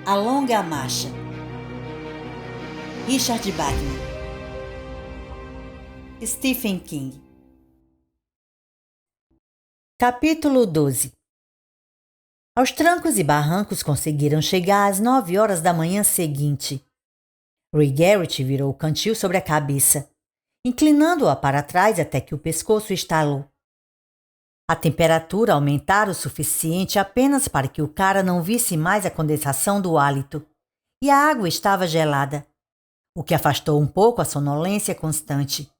A Longa Marcha. Richard Wagner. Stephen King. Capítulo 12. Aos trancos e barrancos conseguiram chegar às 9 horas da manhã seguinte. Ray Garrett virou o cantil sobre a cabeça, inclinando-a para trás até que o pescoço estalou. A temperatura aumentara o suficiente apenas para que o cara não visse mais a condensação do hálito, e a água estava gelada, o que afastou um pouco a sonolência constante.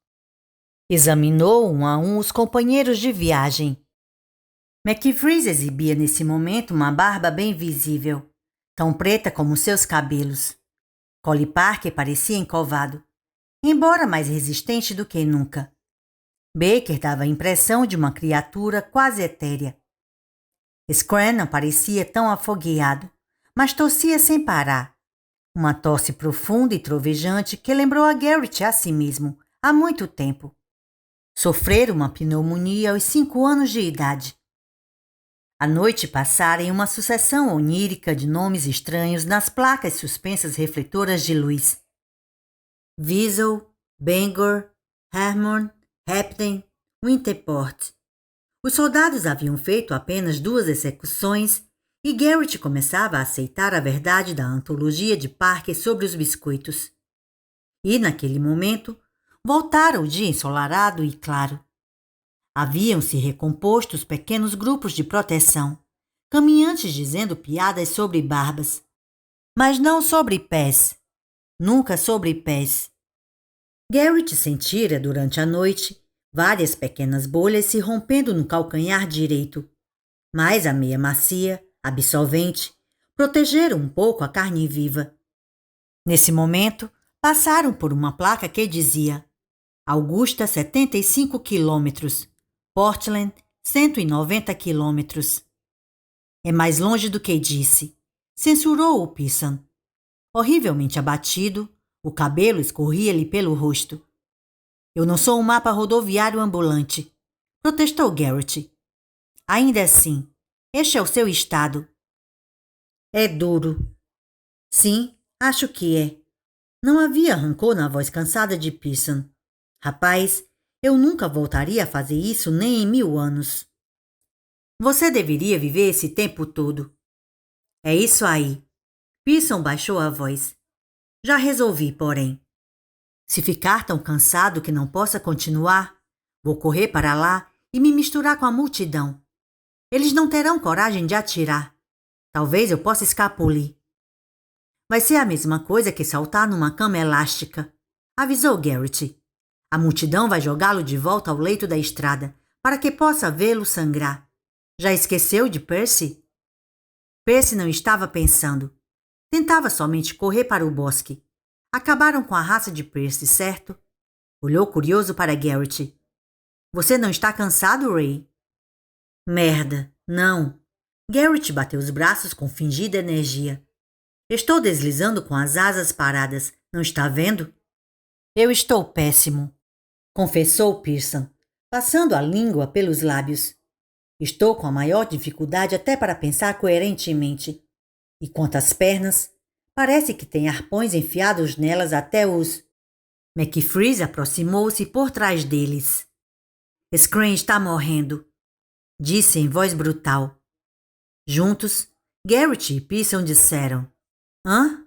Examinou um a um os companheiros de viagem. McFreeze exibia nesse momento uma barba bem visível, tão preta como seus cabelos. Collie Parker parecia encovado, embora mais resistente do que nunca. Baker dava a impressão de uma criatura quase etérea. Scranton parecia tão afogueado, mas tossia sem parar. Uma tosse profunda e trovejante que lembrou a Garrett a si mesmo, há muito tempo. Sofrera uma pneumonia aos 5 anos de idade. A noite passara em uma sucessão onírica de nomes estranhos nas placas suspensas refletoras de luz. Wiesel, Bangor, Hermon, Hepden, Winterport. Os soldados haviam feito apenas 2 execuções e Garrett começava a aceitar a verdade da antologia de Parker sobre os biscoitos. E, naquele momento, voltara o dia ensolarado e claro. Haviam-se recomposto os pequenos grupos de proteção, caminhantes dizendo piadas sobre barbas. Mas não sobre pés. Nunca sobre pés. Garrett sentira, durante a noite, várias pequenas bolhas se rompendo no calcanhar direito, mas a meia macia, absorvente, protegera um pouco a carne viva. Nesse momento, passaram por uma placa que dizia Augusta 75 quilômetros, Portland 190 quilômetros. É mais longe do que disse, censurou o Pearson. Horrivelmente abatido, o cabelo escorria-lhe pelo rosto. Eu não sou um mapa rodoviário ambulante, protestou Garrett. Ainda assim, este é o seu estado. É duro. Sim, acho que é. Não havia rancor na voz cansada de Pearson. Rapaz, eu nunca voltaria a fazer isso nem em 1000 anos. Você deveria viver esse tempo todo. É isso aí. Pearson baixou a voz. Já resolvi, porém. Se ficar tão cansado que não possa continuar, vou correr para lá e me misturar com a multidão. Eles não terão coragem de atirar. Talvez eu possa escapulir. Vai ser a mesma coisa que saltar numa cama elástica, avisou Garrett. A multidão vai jogá-lo de volta ao leito da estrada, para que possa vê-lo sangrar. Já esqueceu de Percy? Percy não estava pensando. Tentava somente correr para o bosque. Acabaram com a raça de Percy, certo? Olhou curioso para Garrett. Você não está cansado, Ray? Merda, não. Garrett bateu os braços com fingida energia. Estou deslizando com as asas paradas, não está vendo? Eu estou péssimo, confessou Pearson, passando a língua pelos lábios. Estou com a maior dificuldade até para pensar coerentemente. E quanto às pernas, parece que tem arpões enfiados nelas até os... McFreeze aproximou-se por trás deles. Scranton está morrendo, disse em voz brutal. Juntos, Garrett e Pearson disseram. Hã?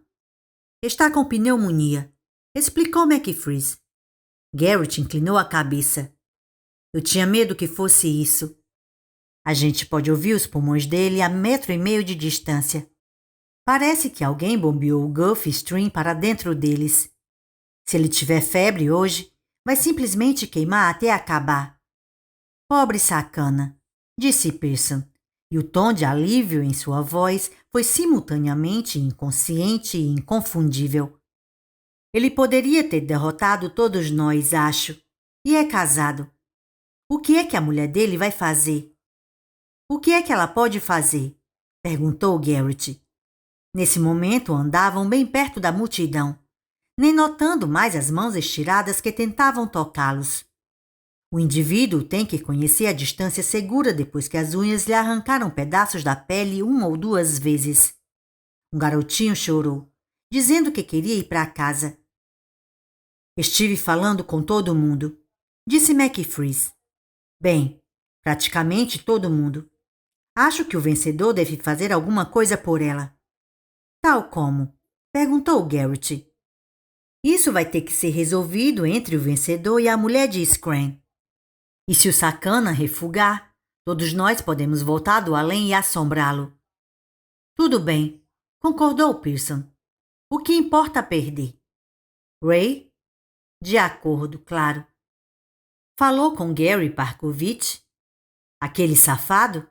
Está com pneumonia, explicou McFreeze. Garrett inclinou a cabeça. Eu tinha medo que fosse isso. A gente pode ouvir os pulmões dele a 1,5 metros de distância. Parece que alguém bombeou o Gulf Stream para dentro deles. Se ele tiver febre hoje, vai simplesmente queimar até acabar. Pobre sacana, disse Pearson, e o tom de alívio em sua voz foi simultaneamente inconsciente e inconfundível. Ele poderia ter derrotado todos nós, acho, e é casado. O que é que a mulher dele vai fazer? O que é que ela pode fazer? Perguntou Garrett. Nesse momento andavam bem perto da multidão, nem notando mais as mãos estiradas que tentavam tocá-los. O indivíduo tem que conhecer a distância segura depois que as unhas lhe arrancaram pedaços da pele 1 ou 2 vezes. Um garotinho chorou, dizendo que queria ir para casa. Estive falando com todo mundo, disse McFreeze. Bem, praticamente todo mundo. Acho que o vencedor deve fazer alguma coisa por ela. Tal como? Perguntou Garrett. Isso vai ter que ser resolvido entre o vencedor e a mulher de Scram. E se o sacana refugar, todos nós podemos voltar do além e assombrá-lo. Tudo bem, concordou Pearson. O que importa perder? Ray? De acordo, claro. Falou com Gary Parkovich? Aquele safado?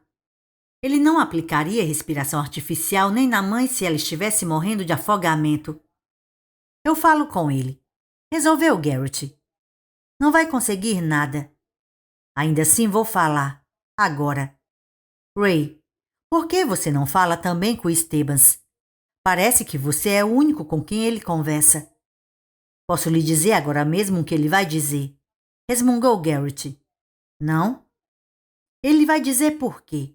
Ele não aplicaria respiração artificial nem na mãe se ela estivesse morrendo de afogamento. Eu falo com ele. Resolveu Garrett. Não vai conseguir nada. Ainda assim vou falar. Agora. Ray, por que você não fala também com Stevens? Parece que você é o único com quem ele conversa. Posso lhe dizer agora mesmo o que ele vai dizer. Resmungou Garrett. Não? Ele vai dizer por quê.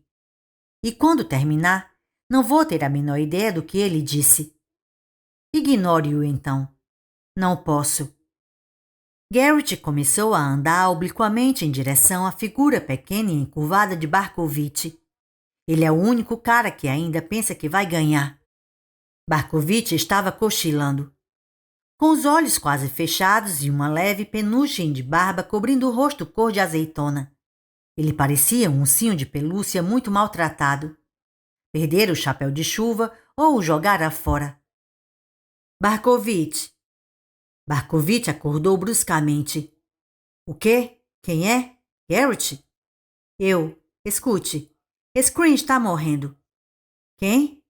E quando terminar, não vou ter a menor ideia do que ele disse. Ignore-o então. Não posso. Garrett começou a andar obliquamente em direção à figura pequena e encurvada de Barkovich. Ele é o único cara que ainda pensa que vai ganhar. Barkovich estava cochilando, com os olhos quase fechados e uma leve penugem de barba cobrindo o rosto cor de azeitona. Ele parecia um ursinho de pelúcia muito maltratado. Perdera o chapéu de chuva ou o jogara fora. Barkovich. Barkovich acordou bruscamente. O quê? Quem é? Garrett? Eu. Escute. Screen está morrendo. Quem?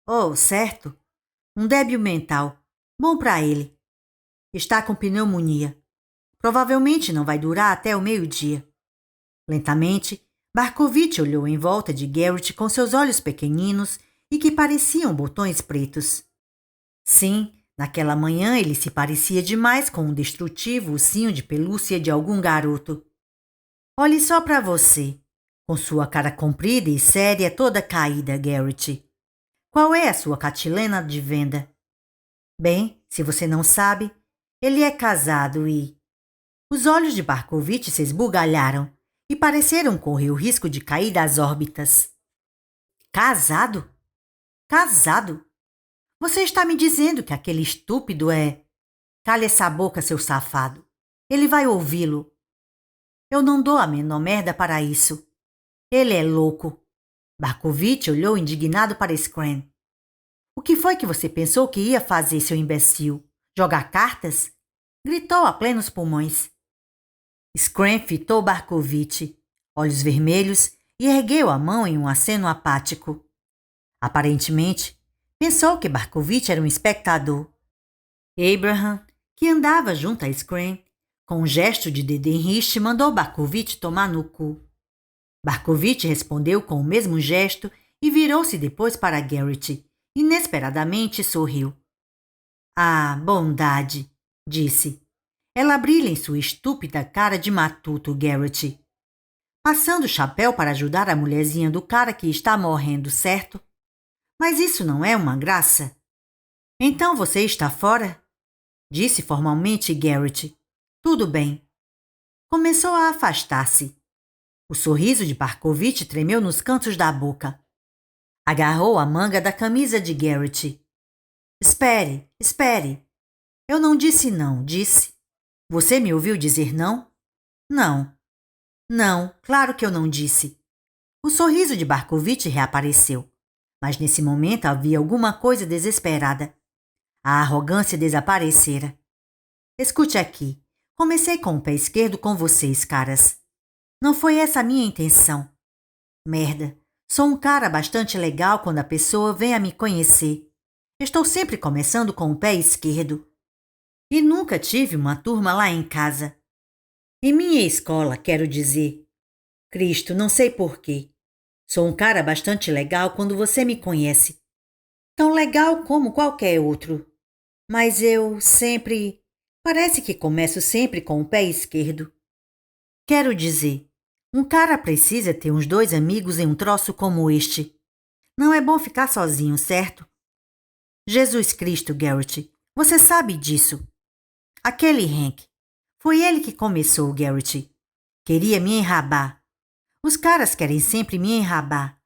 Oh, certo. Um débil mental. Bom para ele. Está com pneumonia. Provavelmente não vai durar até o meio-dia. Lentamente, Barkovich olhou em volta de Garrett com seus olhos pequeninos e que pareciam botões pretos. Sim, naquela manhã ele se parecia demais com um destrutivo ursinho de pelúcia de algum garoto. Olhe só para você, com sua cara comprida e séria toda caída, Garrett. Qual é a sua catilena de venda? Bem, se você não sabe, ele é casado e... Os olhos de Barkovich se esbugalharam e pareceram correr o risco de cair das órbitas. Casado? Casado? Você está me dizendo que aquele estúpido é... Cale essa boca, seu safado. Ele vai ouvi-lo. Eu não dou a menor merda para isso. Ele é louco. Barkovich olhou indignado para Scram. O que foi que você pensou que ia fazer, seu imbecil? Jogar cartas? Gritou a plenos pulmões. Scram fitou Barkovich, olhos vermelhos, e ergueu a mão em um aceno apático. Aparentemente, pensou que Barkovich era um espectador. Abraham, que andava junto a Scram, com um gesto de dedenriche, mandou Barkovich tomar no cu. Barkovich respondeu com o mesmo gesto e virou-se depois para Garrett. Inesperadamente sorriu. Ah, bondade, disse. Ela brilha em sua estúpida cara de matuto, Garrett. Passando o chapéu para ajudar a mulherzinha do cara que está morrendo, certo? Mas isso não é uma graça? Então você está fora? Disse formalmente Garrett. Tudo bem. Começou a afastar-se. O sorriso de Barkovich tremeu nos cantos da boca. Agarrou a manga da camisa de Garrett. Espere, espere. Eu não disse não, disse. Você me ouviu dizer não? Não. Não, claro que eu não disse. O sorriso de Barkovich reapareceu, mas nesse momento havia alguma coisa desesperada. A arrogância desaparecera. Escute aqui. Comecei com o pé esquerdo com vocês, caras. Não foi essa a minha intenção. Merda. Sou um cara bastante legal quando a pessoa vem a me conhecer. Estou sempre começando com o pé esquerdo. E nunca tive uma turma lá em casa. Em minha escola, quero dizer. Cristo, não sei porquê. Sou um cara bastante legal quando você me conhece. Tão legal como qualquer outro. Mas eu sempre... Parece que começo sempre com o pé esquerdo. Quero dizer, um cara precisa ter uns 2 amigos em um troço como este. Não é bom ficar sozinho, certo? Jesus Cristo, Garrett, você sabe disso. Aquele Hank. Foi ele que começou, Garrett. Queria me enrabar. Os caras querem sempre me enrabar.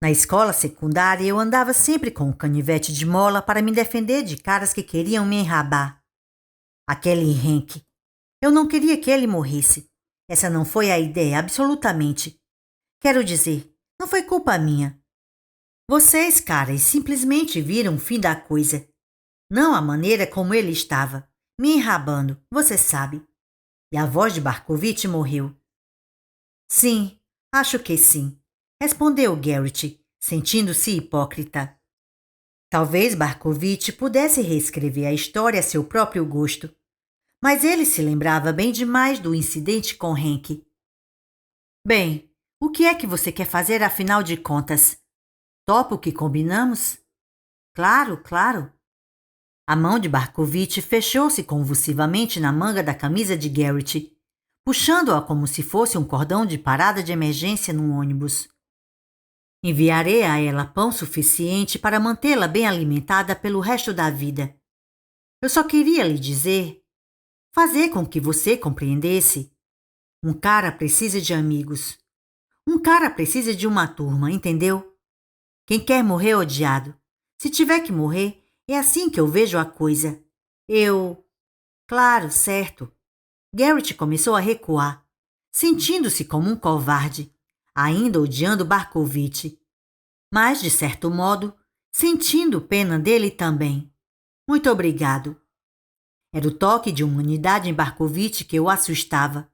Na escola secundária, eu andava sempre com um canivete de mola para me defender de caras que queriam me enrabar. Aquele Hank. Eu não queria que ele morresse. Essa não foi a ideia, absolutamente. Quero dizer, não foi culpa minha. Vocês, caras, simplesmente viram o fim da coisa. Não a maneira como ele estava, me enrabando, você sabe. E a voz de Barkovitch morreu. Sim, acho que sim, respondeu Garrett, sentindo-se hipócrita. Talvez Barkovitch pudesse reescrever a história a seu próprio gosto, mas ele se lembrava bem demais do incidente com Hank. Bem, o que é que você quer fazer afinal de contas? Topa o que combinamos? Claro, claro. A mão de Barkovitch fechou-se convulsivamente na manga da camisa de Garrett, puxando-a como se fosse um cordão de parada de emergência num ônibus. Enviarei a ela pão suficiente para mantê-la bem alimentada pelo resto da vida. Eu só queria lhe dizer, fazer com que você compreendesse. Um cara precisa de amigos. Um cara precisa de uma turma, entendeu? Quem quer morrer odiado. Se tiver que morrer, é assim que eu vejo a coisa. Claro, certo. Garrett começou a recuar, sentindo-se como um covarde, ainda odiando Barkovitch. Mas, de certo modo, sentindo pena dele também. Muito obrigado. Era o toque de humanidade em Barkovitch que o assustava.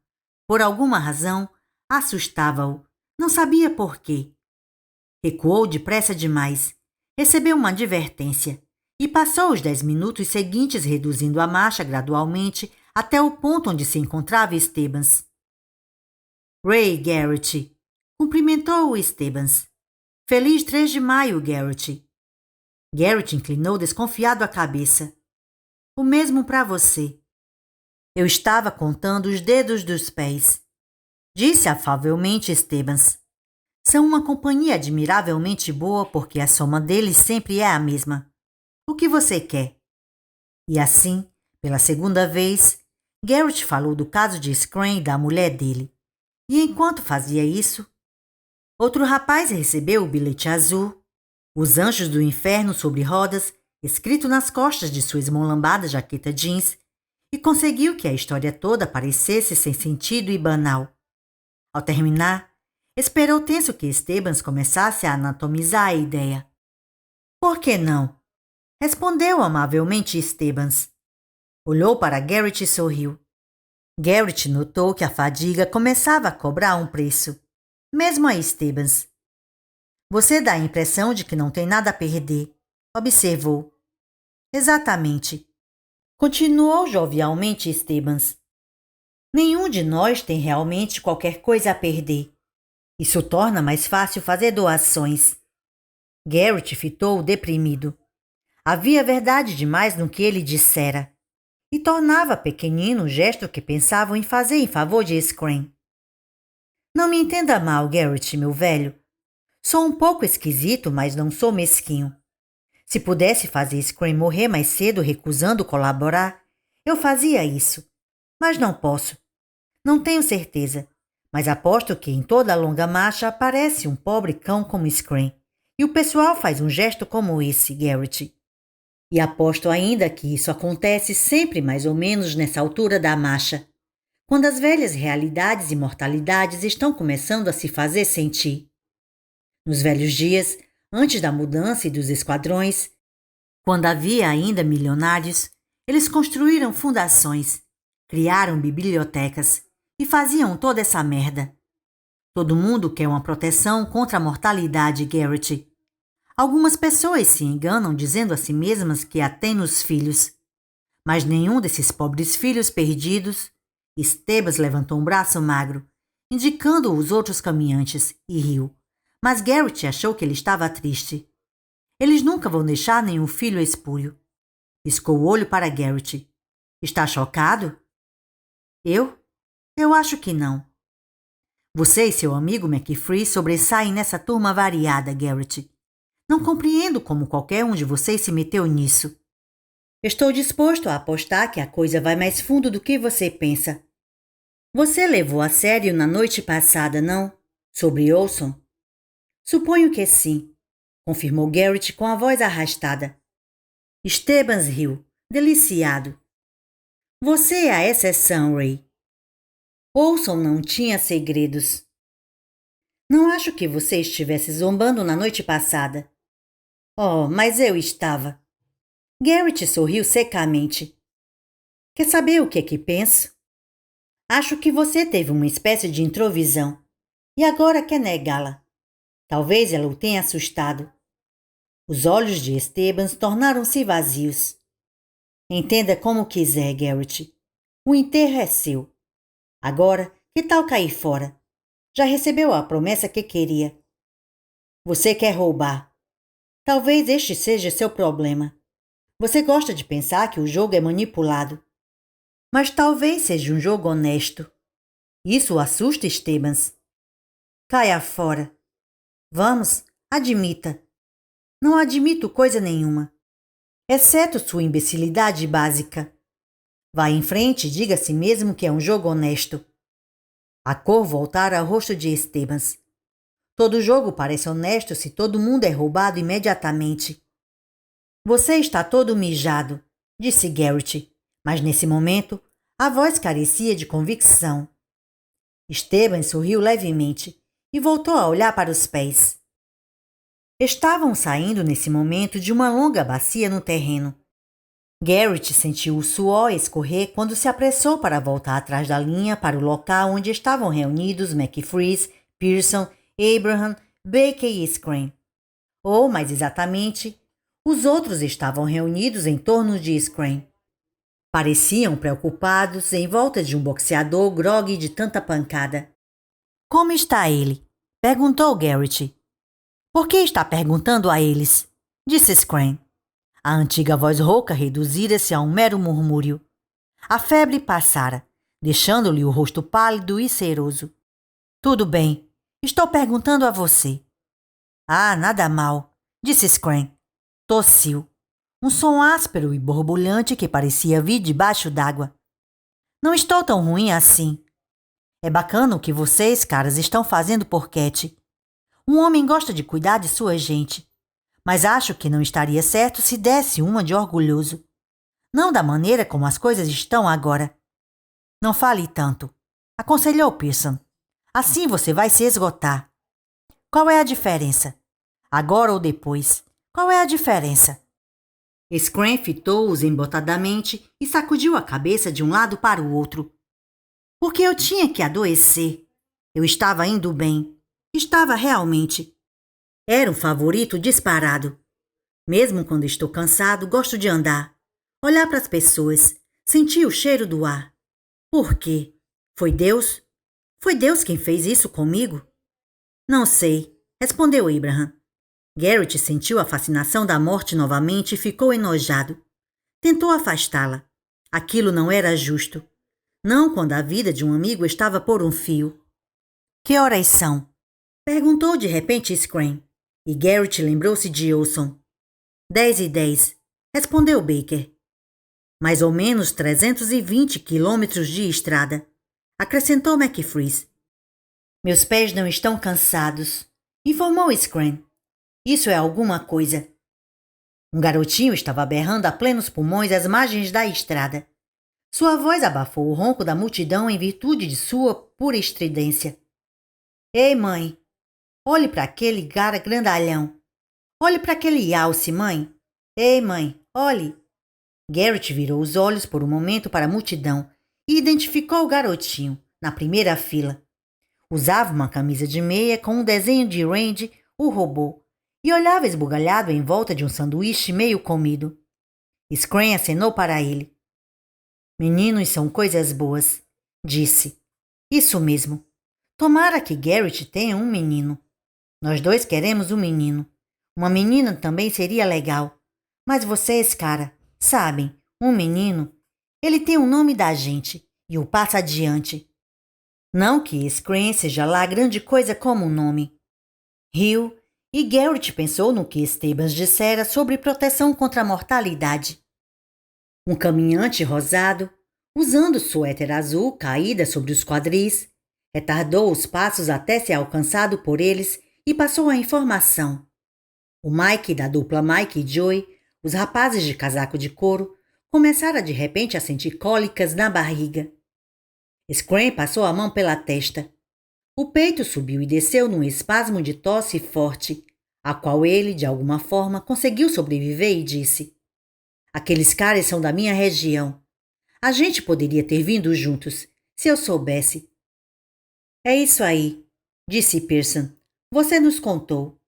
Por alguma razão, assustava-o. Não sabia por quê. Recuou depressa demais. Recebeu uma advertência e passou os 10 minutos seguintes reduzindo a marcha gradualmente até o ponto onde se encontrava Stebbins. Ray Garrett, cumprimentou-o Stebbins. Feliz 3 de maio, Garrett. Garrett inclinou desconfiado a cabeça. O mesmo para você. Eu estava contando os dedos dos pés. Disse afavelmente Stebbins. São uma companhia admiravelmente boa porque a soma deles sempre é a mesma. O que você quer? E assim, pela segunda vez, Garrett falou do caso de Scram e da mulher dele. E enquanto fazia isso, outro rapaz recebeu o bilhete azul, Os Anjos do Inferno sobre rodas, escrito nas costas de sua esmolambada jaqueta jeans, e conseguiu que a história toda parecesse sem sentido e banal. Ao terminar, esperou tenso que Stebbins começasse a anatomizar a ideia. Por que não? Respondeu amavelmente Stebbins. Olhou para Garrett e sorriu. Garrett notou que a fadiga começava a cobrar um preço, mesmo a Stebbins. Você dá a impressão de que não tem nada a perder, observou. Exatamente. Continuou jovialmente Stebbins. Nenhum de nós tem realmente qualquer coisa a perder. Isso torna mais fácil fazer doações. Garrett fitou deprimido. Havia verdade demais no que ele dissera. E tornava pequenino o gesto que pensavam em fazer em favor de Scram. Não me entenda mal, Garrett, meu velho. Sou um pouco esquisito, mas não sou mesquinho. Se pudesse fazer Scram morrer mais cedo recusando colaborar, eu fazia isso. Mas não posso. Não tenho certeza, mas aposto que em toda a longa marcha aparece um pobre cão como Scram, e o pessoal faz um gesto como esse, Garrett. E aposto ainda que isso acontece sempre mais ou menos nessa altura da marcha, quando as velhas realidades e mortalidades estão começando a se fazer sentir. Nos velhos dias, antes da mudança e dos esquadrões, quando havia ainda milionários, eles construíram fundações, criaram bibliotecas e faziam toda essa merda. Todo mundo quer uma proteção contra a mortalidade, Garrett. Algumas pessoas se enganam dizendo a si mesmas que a têm nos filhos. Mas nenhum desses pobres filhos perdidos... Stebbins levantou um braço magro, indicando os outros caminhantes, e riu. Mas Garrett achou que ele estava triste. Eles nunca vão deixar nenhum filho espúrio. Piscou o olho para Garrett. Está chocado? Eu? Eu acho que não. Você e seu amigo McFree sobressaem nessa turma variada, Garrett. Não compreendo como qualquer um de vocês se meteu nisso. Estou disposto a apostar que a coisa vai mais fundo do que você pensa. Você levou a sério na noite passada, não? Sobre Olson? Suponho que sim, confirmou Garrett com a voz arrastada. Stevens riu, deliciado. Você é a exceção, Ray. Olson não tinha segredos. Não acho que você estivesse zombando na noite passada. Oh, mas eu estava. Garrett sorriu secamente. Quer saber o que é que penso? Acho que você teve uma espécie de introvisão e agora quer negá-la. Talvez ela o tenha assustado. Os olhos de Stevens tornaram-se vazios. Entenda como quiser, Garrett. O enterro é seu. Agora, que tal cair fora? Já recebeu a promessa que queria. Você quer roubar. Talvez este seja seu problema. Você gosta de pensar que o jogo é manipulado. Mas talvez seja um jogo honesto. Isso o assusta, Stevens. Caia fora. Vamos, admita. Não admito coisa nenhuma. Exceto sua imbecilidade básica. Vá em frente e diga a si mesmo que é um jogo honesto. A cor voltara ao rosto de Stevens. Todo jogo parece honesto se todo mundo é roubado imediatamente. Você está todo mijado, disse Garrett, mas nesse momento a voz carecia de convicção. Stevens sorriu levemente e voltou a olhar para os pés. Estavam saindo nesse momento de uma longa bacia no terreno. Garrett sentiu o suor escorrer quando se apressou para voltar atrás da linha para o local onde estavam reunidos McFreeze, Pearson, Abraham, Baker e Screen. Ou, mais exatamente, os outros estavam reunidos em torno de Screen. Pareciam preocupados em volta de um boxeador grogue de tanta pancada. Como está ele? Perguntou Garrett. Por que está perguntando a eles? Disse Screen. A antiga voz rouca reduzira-se a um mero murmúrio. A febre passara, deixando-lhe o rosto pálido e ceroso. Tudo bem, estou perguntando a você. Ah, nada mal, disse Screen. Tossiu. Um som áspero e borbulhante que parecia vir debaixo d'água. Não estou tão ruim assim. É bacana o que vocês, caras, estão fazendo por Cat. Um homem gosta de cuidar de sua gente. Mas acho que não estaria certo se desse uma de orgulhoso. Não da maneira como as coisas estão agora. Não fale tanto, aconselhou Pearson. Assim você vai se esgotar. Qual é a diferença? Agora ou depois? Qual é a diferença? Screen fitou-os embotadamente e sacudiu a cabeça de um lado para o outro. Porque eu tinha que adoecer. Eu estava indo bem. Estava realmente. Era um favorito disparado. Mesmo quando estou cansado, gosto de andar, olhar para as pessoas, sentir o cheiro do ar. Por quê? Foi Deus? Foi Deus quem fez isso comigo? Não sei, respondeu Abraham. Garrett sentiu a fascinação da morte novamente e ficou enojado. Tentou afastá-la. Aquilo não era justo. Não quando a vida de um amigo estava por um fio. Que horas são? Perguntou de repente Screen. E Garrett lembrou-se de Olson. 10:10, respondeu Baker. Mais ou menos 320 quilômetros de estrada, acrescentou McFreeze. Meus pés não estão cansados, informou Screen. Isso é alguma coisa. Um garotinho estava berrando a plenos pulmões às margens da estrada. Sua voz abafou o ronco da multidão em virtude de sua pura estridência. Ei, mãe! Olhe para aquele cara grandalhão. Olhe para aquele alce, mãe. Ei, mãe, olhe. Garrett virou os olhos por um momento para a multidão e identificou o garotinho, na primeira fila. Usava uma camisa de meia com um desenho de Randy, o robô, e olhava esbugalhado em volta de um sanduíche meio comido. Screen acenou para ele. Meninos são coisas boas, disse. Isso mesmo. Tomara que Garrett tenha um menino. Nós dois queremos um menino. Uma menina também seria legal. Mas vocês, cara, sabem, um menino, ele tem o nome da gente e o passa adiante. Não que Screen seja lá grande coisa como um nome. Riu E Garrett pensou no que Stevens dissera sobre proteção contra a mortalidade. Um caminhante rosado, usando suéter azul caída sobre os quadris, retardou os passos até ser alcançado por eles e passou a informação. O Mike da dupla Mike e Joey, os rapazes de casaco de couro, começaram de repente a sentir cólicas na barriga. Scram passou a mão pela testa. O peito subiu e desceu num espasmo de tosse forte, a qual ele, de alguma forma, conseguiu sobreviver e disse: "Aqueles caras são da minha região. A gente poderia ter vindo juntos, se eu soubesse." "É isso aí", disse Pearson. "Você nos contou."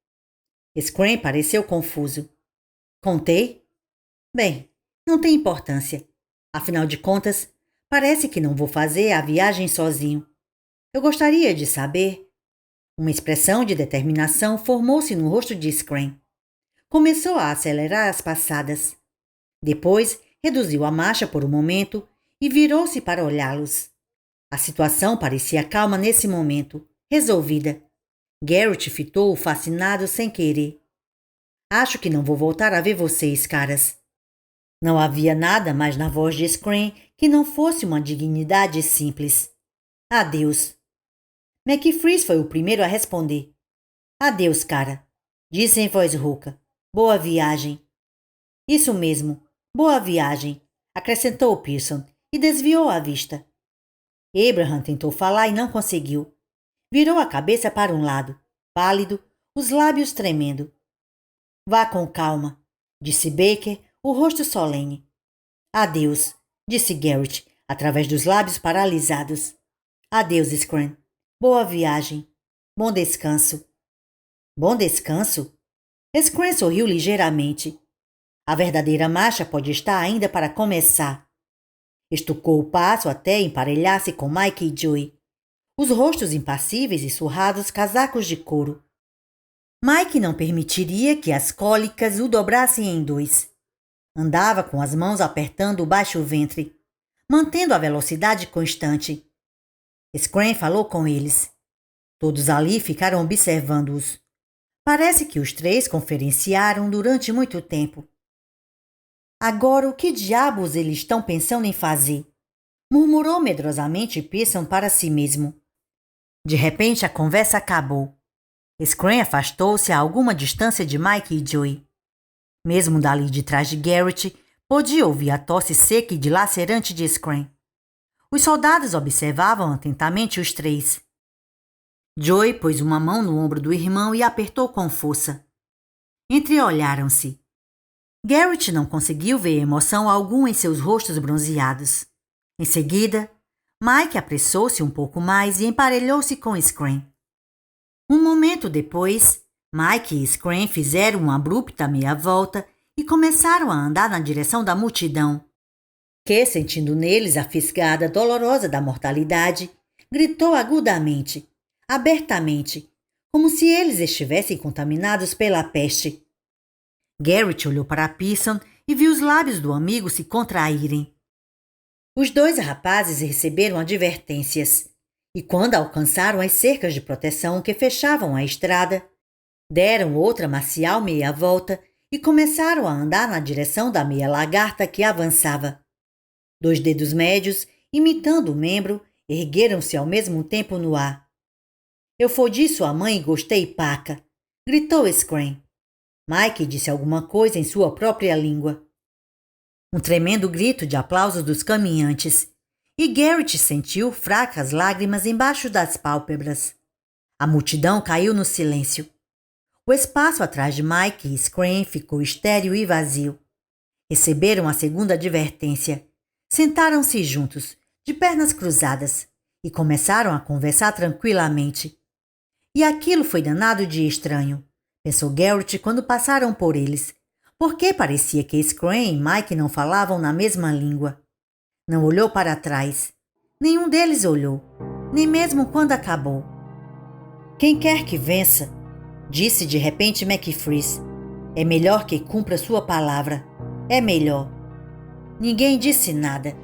Scram pareceu confuso. "Contei? Bem, não tem importância. Afinal de contas, parece que não vou fazer a viagem sozinho. Eu gostaria de saber." Uma expressão de determinação formou-se no rosto de Scram. Começou a acelerar as passadas. Depois, reduziu a marcha por um momento e virou-se para olhá-los. A situação parecia calma nesse momento, resolvida. Garrett fitou-o fascinado sem querer. "Acho que não vou voltar a ver vocês, caras." Não havia nada mais na voz de Scram que não fosse uma dignidade simples. "Adeus." McFreeze foi o primeiro a responder. "Adeus, cara", disse em voz rouca. "Boa viagem." "Isso mesmo, boa viagem", acrescentou Pearson e desviou a vista. Abraham tentou falar e não conseguiu. Virou a cabeça para um lado, pálido, os lábios tremendo. "Vá com calma", disse Baker, o rosto solene. "Adeus", disse Garrett, através dos lábios paralisados. "Adeus, Scram. Boa viagem. Bom descanso." "Bom descanso?" Scram sorriu ligeiramente. "A verdadeira marcha pode estar ainda para começar." Estucou o passo até emparelhar-se com Mike e Joey. Os rostos impassíveis e surrados casacos de couro. Mike não permitiria que as cólicas o dobrassem em dois. Andava com as mãos apertando o baixo ventre, mantendo a velocidade constante. Scram falou com eles. Todos ali ficaram observando-os. Parece que os três conferenciaram durante muito tempo. "Agora o que diabos eles estão pensando em fazer?" murmurou medrosamente Pearson para si mesmo. De repente a conversa acabou. Scram afastou-se a alguma distância de Mike e Joey. Mesmo dali de trás de Garrett, podia ouvir a tosse seca e dilacerante de Scram. Os soldados observavam atentamente os três. Joey pôs uma mão no ombro do irmão e apertou com força. Entreolharam-se. Garrett não conseguiu ver emoção alguma em seus rostos bronzeados. Em seguida, Mike apressou-se um pouco mais e emparelhou-se com Scram. Um momento depois, Mike e Scram fizeram uma abrupta meia-volta e começaram a andar na direção da multidão, que, sentindo neles a fisgada dolorosa da mortalidade, gritou agudamente, abertamente, como se eles estivessem contaminados pela peste. Garrett olhou para Pearson e viu os lábios do amigo se contraírem. Os dois rapazes receberam advertências, e quando alcançaram as cercas de proteção que fechavam a estrada, deram outra marcial meia-volta e começaram a andar na direção da meia lagarta que avançava. 2 dedos médios, imitando o membro, ergueram-se ao mesmo tempo no ar. "Eu fodi sua mãe e gostei paca", gritou Scram. Mike disse alguma coisa em sua própria língua. Um tremendo grito de aplauso dos caminhantes, e Garrett sentiu fracas lágrimas embaixo das pálpebras. A multidão caiu no silêncio. O espaço atrás de Mike e Scram ficou estéril e vazio. Receberam a segunda advertência. Sentaram-se juntos, de pernas cruzadas, e começaram a conversar tranquilamente. E aquilo foi danado de estranho, pensou Garrett quando passaram por eles, porque parecia que Scram e Mike não falavam na mesma língua. Não olhou para trás. Nenhum deles olhou, nem mesmo quando acabou. "Quem quer que vença", disse de repente McFreeze, "é melhor que cumpra sua palavra. É melhor." Ninguém disse nada.